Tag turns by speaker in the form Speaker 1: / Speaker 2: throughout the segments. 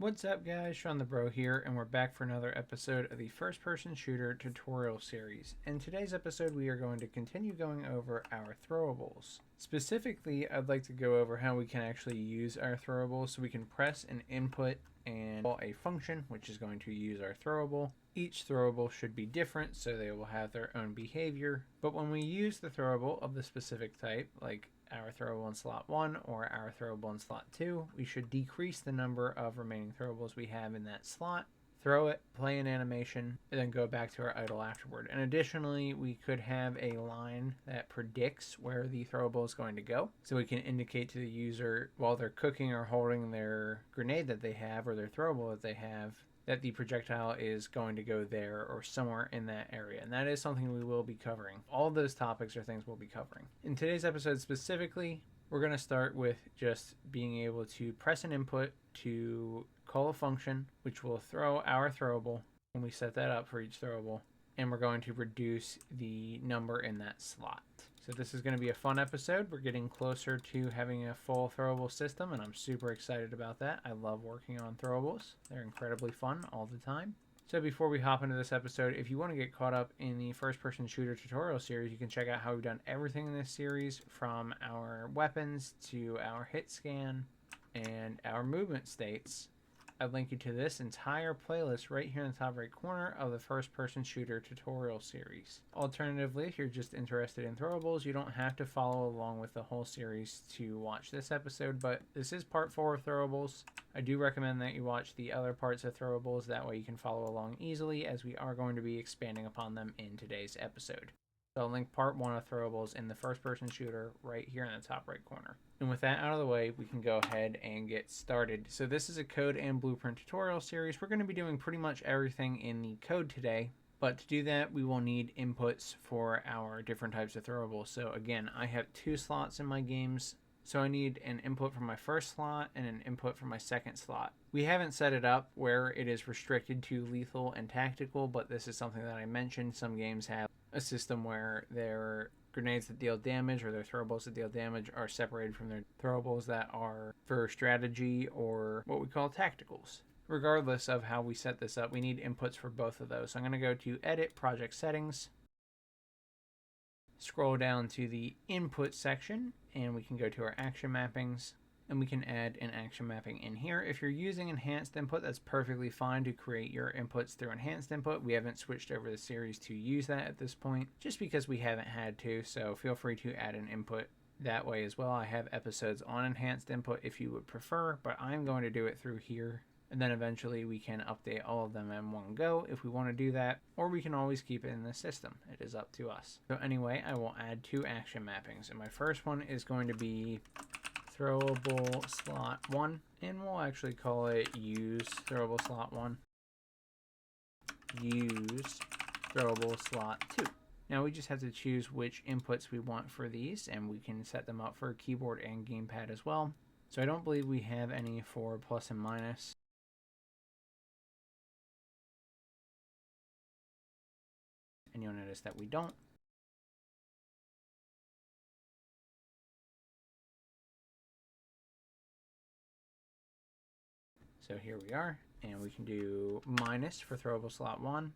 Speaker 1: What's up guys, Shawnthebro here, and we're back for another episode of the first-person shooter tutorial series. In today's episode we are going to continue going over our throwables. Specifically, I'd like to go over how we can actually use our throwables so we can press an input and call a function which is going to use our throwable. Each throwable should be different so they will have their own behavior, but when we use the throwable of the specific type, like our throwable in slot 1 or our throwable in slot 2, we should decrease the number of remaining throwables we have in that slot, throw it, play an animation, and then go back to our idle afterward. And additionally, we could have a line that predicts where the throwable is going to go, so we can indicate to the user while they're cooking or holding their grenade that they have or their throwable that they have that the projectile is going to go there or somewhere in that area. And that is something we will be covering. All of those topics are things we'll be covering. In today's episode specifically, we're going to start with just being able to press an input to call a function, which will throw our throwable when we set that up for each throwable. And we're going to reduce the number in that slot. So this is going to be a fun episode. We're getting closer to having a full throwable system, and I'm super excited about that. I love working on throwables. They're incredibly fun all the time. So before we hop into this episode, if you want to get caught up in the first-person shooter tutorial series, you can check out how we've done everything in this series, from our weapons to our hit scan and our movement states. I'll link you to this entire playlist right here in the top right corner of the first-person shooter tutorial series. Alternatively, if you're just interested in throwables, you don't have to follow along with the whole series to watch this episode, but this is part 4 of throwables. I do recommend that you watch the other parts of throwables, that way you can follow along easily, as we are going to be expanding upon them in today's episode. So I'll link part 1 of throwables in the first-person shooter right here in the top right corner. And with that out of the way, we can go ahead and get started. So this is a code and blueprint tutorial series. We're going to be doing pretty much everything in the code today. But to do that, we will need inputs for our different types of throwables. So again, I have 2 slots in my games. So I need an input from my first slot and an input from my second slot. We haven't set it up where it is restricted to lethal and tactical, but this is something that I mentioned. Some games have a system where their grenades that deal damage or their throwables that deal damage are separated from their throwables that are for strategy or what we call tacticals. Regardless of how we set this up, we need inputs for both of those. So I'm going to go to Edit, Project Settings, scroll down to the Input section, and we can go to our action mappings, and we can add an action mapping in here. If you're using enhanced input, that's perfectly fine to create your inputs through enhanced input. We haven't switched over the series to use that at this point, just because we haven't had to, so feel free to add an input that way as well. I have episodes on enhanced input if you would prefer, but I'm going to do it through here, and then eventually we can update all of them in one go if we want to do that, or we can always keep it in the system. It is up to us. So anyway, I will add 2 action mappings, and my first one is going to be throwable slot 1, and we'll actually call it use throwable slot 1, use throwable slot 2. Now we just have to choose which inputs we want for these, and we can set them up for keyboard and gamepad as well. So I don't believe we have any for plus and minus. And you'll notice that we don't. So here we are, and we can do minus for throwable slot 1,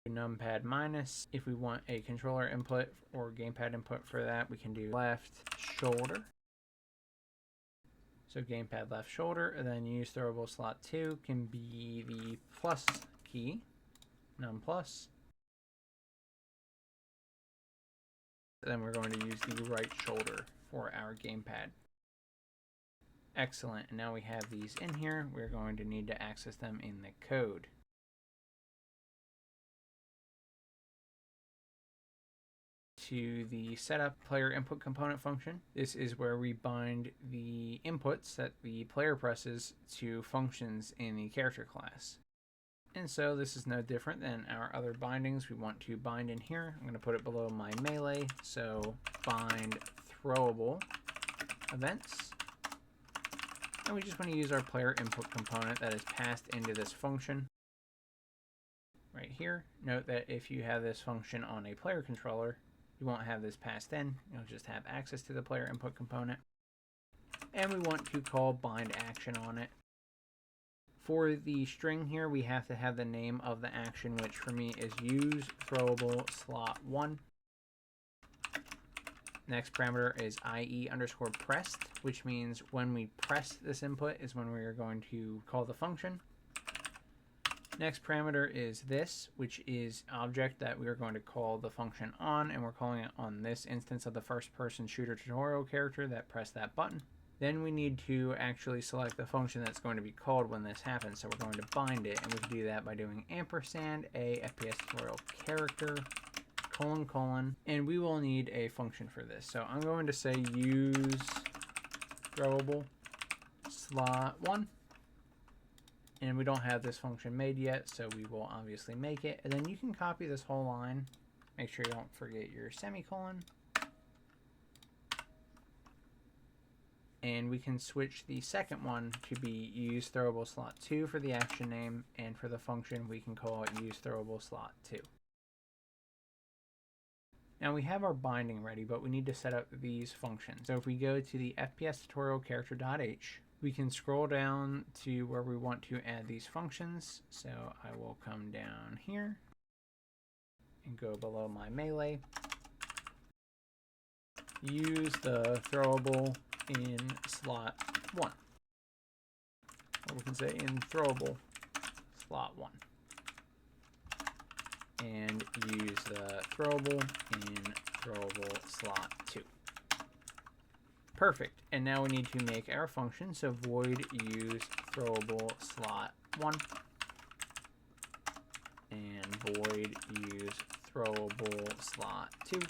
Speaker 1: numpad minus. If we want a controller input or gamepad input for that, we can do left shoulder. So gamepad left shoulder, and then use throwable slot 2 can be the plus key, num plus. Then we're going to use the right shoulder for our gamepad. Excellent, and now we have these in here. We're going to need to access them in the code. To the setup player input component function. This is where we bind the inputs that the player presses to functions in the character class. And so this is no different than our other bindings. We want to bind in here. I'm going to put it below my melee. So bind throwable events. And we just want to use our player input component that is passed into this function right here. Note that if you have this function on a player controller, you won't have this passed in. You'll just have access to the player input component. And we want to call bind action on it For the string here, we have to have the name of the action, which for me is use throwable slot 1. Next parameter is IE_pressed, which means when we press this input is when we are going to call the function. Next parameter is this, which is object that we are going to call the function on, and we're calling it on this instance of the first-person shooter tutorial character that pressed that button. Then we need to actually select the function that's going to be called when this happens, so we're going to bind it, and we can do that by doing ampersand a FPS tutorial character ::, and we will need a function for this. So I'm going to say use throwable slot 1. And we don't have this function made yet, so we will obviously make it. And then you can copy this whole line. Make sure you don't forget your semicolon. And we can switch the second one to be use throwable slot 2 for the action name, and for the function we can call it use throwable slot 2. Now we have our binding ready, but we need to set up these functions. So if we go to the FPS tutorial character.h, we can scroll down to where we want to add these functions. So I will come down here and go below my melee. Use the throwable in slot 1. Or we can say in throwable slot 1. And use the throwable in throwable slot 2. Perfect. And now we need to make our function, so void use throwable slot 1 and void use throwable slot 2.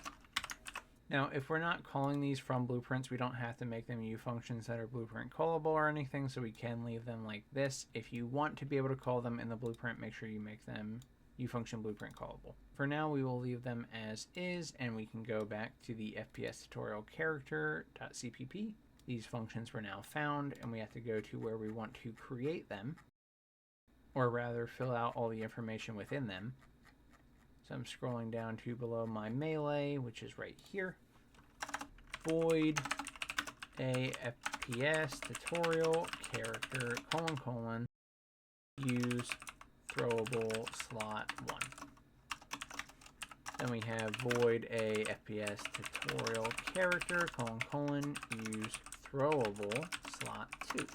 Speaker 1: Now, if we're not calling these from blueprints, we don't have to make them U functions that are blueprint callable or anything, so we can leave them like this. If you want to be able to call them in the blueprint, make sure you make them ufunction blueprint callable. For now, we will leave them as is, and we can go back to the FPS tutorial character.cpp. These functions were now found, and we have to go to where we want to create them, or rather fill out all the information within them. So I'm scrolling down to below my melee, which is right here. Void a FPS tutorial character : use throwable slot 1. Then we have void a FPS tutorial character : use throwable slot 2.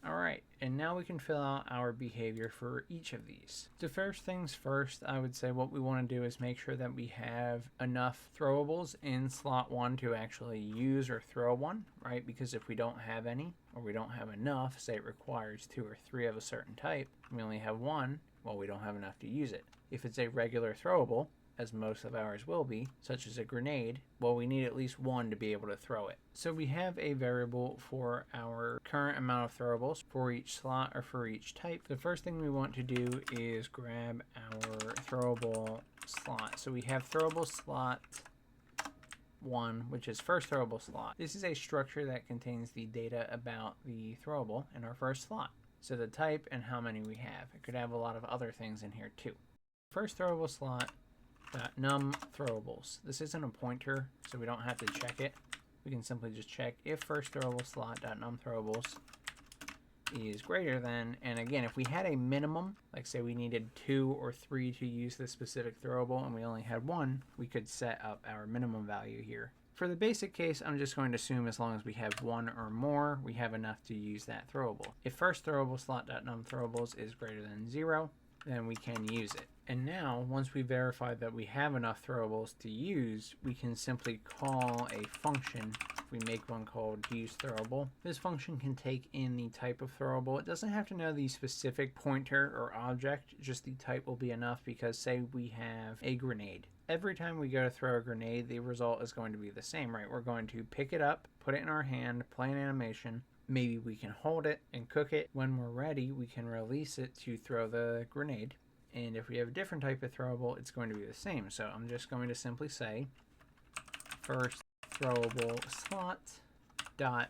Speaker 1: Alright, and now we can fill out our behavior for each of these. So first things first, I would say what we want to do is make sure that we have enough throwables in slot 1 to actually use or throw one, right? Because if we don't have any, or we don't have enough, say it requires 2 or 3 of a certain type, and we only have 1, well, we don't have enough to use it. If it's a regular throwable, as most of ours will be, such as a grenade, well, we need at least 1 to be able to throw it. So we have a variable for our current amount of throwables for each slot or for each type. The first thing we want to do is grab our throwable slot. So we have throwable slot 1, which is first throwable slot. This is a structure that contains the data about the throwable in our first slot. So the type and how many we have. It could have a lot of other things in here too. First throwable slot .num throwables. This isn't a pointer, so we don't have to check it. We can simply just check if first throwable slot .num throwables is greater than, and again, if we had a minimum, like say we needed 2 or 3 to use this specific throwable and we only had 1, we could set up our minimum value here. For the basic case, I'm just going to assume as long as we have 1 or more, we have enough to use that throwable. If first throwable slot .num throwables is greater than 0, then we can use it. And now, once we verify that we have enough throwables to use, we can simply call a function. If we make one called useThrowable, this function can take in the type of throwable. It doesn't have to know the specific pointer or object, just the type will be enough, because say we have a grenade. Every time we go to throw a grenade, the result is going to be the same, right? We're going to pick it up, put it in our hand, play an animation. Maybe we can hold it and cook it. When we're ready, we can release it to throw the grenade. And if we have a different type of throwable, it's going to be the same. So I'm just going to simply say first throwable slot dot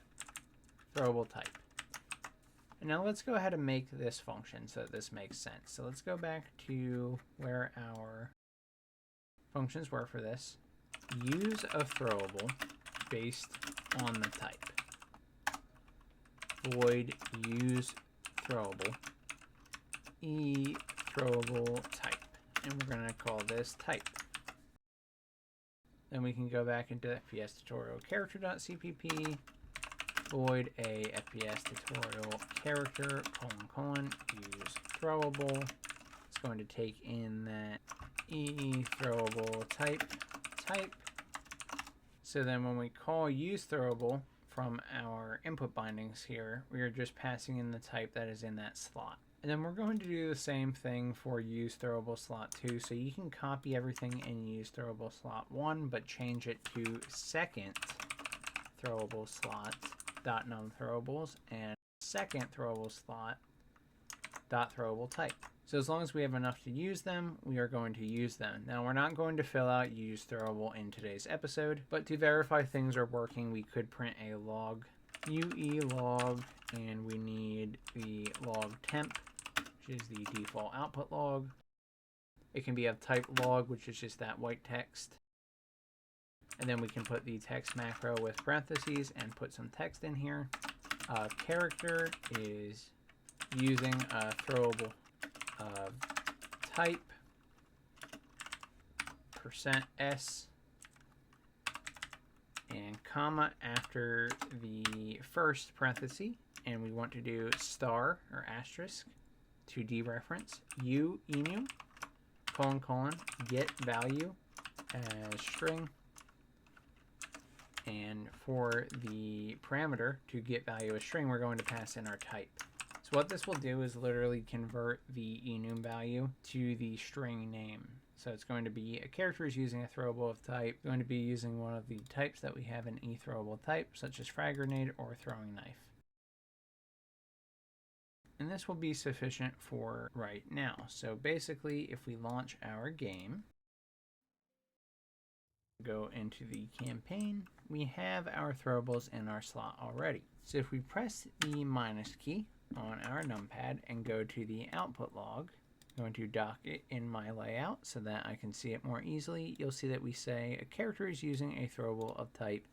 Speaker 1: throwable type. And now let's go ahead and make this function so that this makes sense. So let's go back to where our functions were for this. Use a throwable based on the type. void use throwable, e throwable type, and we're going to call this type. Then we can go back into FPS tutorial character.cpp, void a FPS tutorial character, use throwable. It's going to take in that e throwable type. So then when we call use throwable from our input bindings here, we are just passing in the type that is in that slot. And then we're going to do the same thing for use throwable slot 2. So you can copy everything in use throwable slot 1, but change it to second throwable slot dot num throwables and second throwable slot dot throwable type. So as long as we have enough to use them, we are going to use them. Now we're not going to fill out use throwable in today's episode, but to verify things are working, we could print a log, ue log, and we need the log temp, which is the default output log. It can be of type log, which is just that white text. And then we can put the text macro with parentheses and put some text in here. Character is using a throwable type %s and comma after the first parenthesis, and we want to do star or asterisk to dereference enum : get value as string, and for the parameter to get value as string, we're going to pass in our type. So what this will do is literally convert the enum value to the string name. So it's going to be a character is using a throwable of type, going to be using one of the types that we have in eThrowable type, such as frag grenade or throwing knife. And this will be sufficient for right now. So basically, if we launch our game, go into the campaign, we have our throwables in our slot already. So if we press the minus key on our numpad and go to the output log, I'm going to dock it in my layout so that I can see it more easily. You'll see that we say a character is using a throwable of type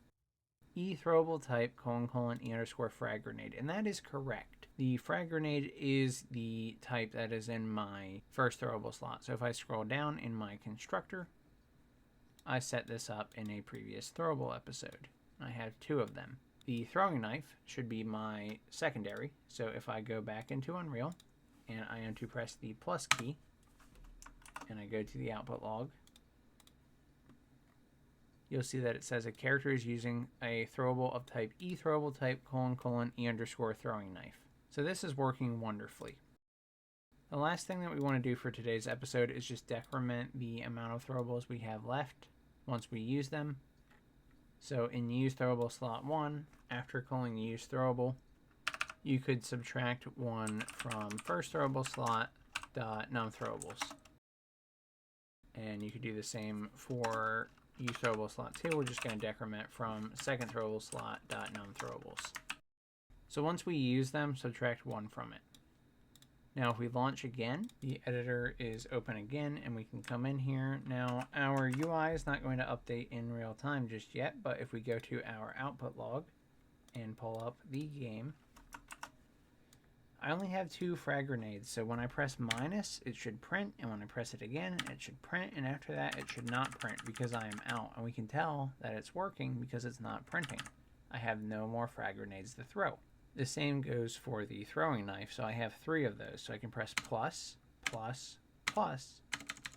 Speaker 1: eThrowable type : e_frag grenade, and that is correct. The frag grenade is the type that is in my first throwable slot. So if I scroll down in my constructor, I set this up in a previous throwable episode. I have 2 of them. The throwing knife should be my secondary. So if I go back into Unreal and I am to press the plus key and I go to the output log, you'll see that it says a character is using a throwable of type eThrowable type : e_throwing knife. So this is working wonderfully. The last thing that we want to do for today's episode is just decrement the amount of throwables we have left once we use them. So in use throwable slot 1, after calling use throwable, you could subtract 1 from first throwable slot dot num throwables. And you could do the same for use throwable slot 2. We're just going to decrement from second throwable slot dot num throwables. So once we use them, subtract 1 from it. Now if we launch again, the editor is open again and we can come in here. Now our UI is not going to update in real time just yet, but if we go to our output log and pull up the game, I only have 2 frag grenades, so when I press minus it should print, and when I press it again it should print, and after that it should not print because I am out, and we can tell that it's working because it's not printing. I have no more frag grenades to throw. The same goes for the throwing knife, so I have 3 of those, so I can press plus, plus, plus,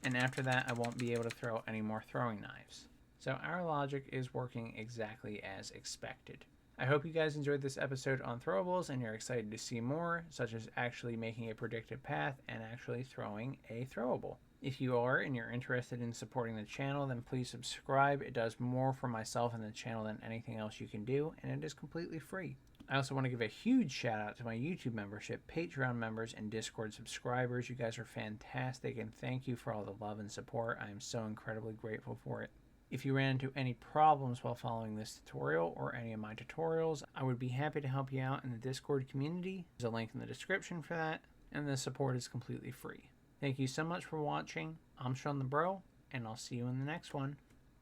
Speaker 1: and after that I won't be able to throw any more throwing knives. So our logic is working exactly as expected. I hope you guys enjoyed this episode on throwables and you're excited to see more, such as actually making a predicted path and actually throwing a throwable. If you are and you're interested in supporting the channel, then please subscribe. It does more for myself and the channel than anything else you can do, and it is completely free. I also want to give a huge shout out to my YouTube membership, Patreon members, and Discord subscribers. You guys are fantastic, and thank you for all the love and support. I am so incredibly grateful for it. If you ran into any problems while following this tutorial or any of my tutorials, I would be happy to help you out in the Discord community. There's a link in the description for that, and the support is completely free. Thank you so much for watching. I'm Shawnthebro, and I'll see you in the next one.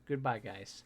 Speaker 1: Goodbye, guys.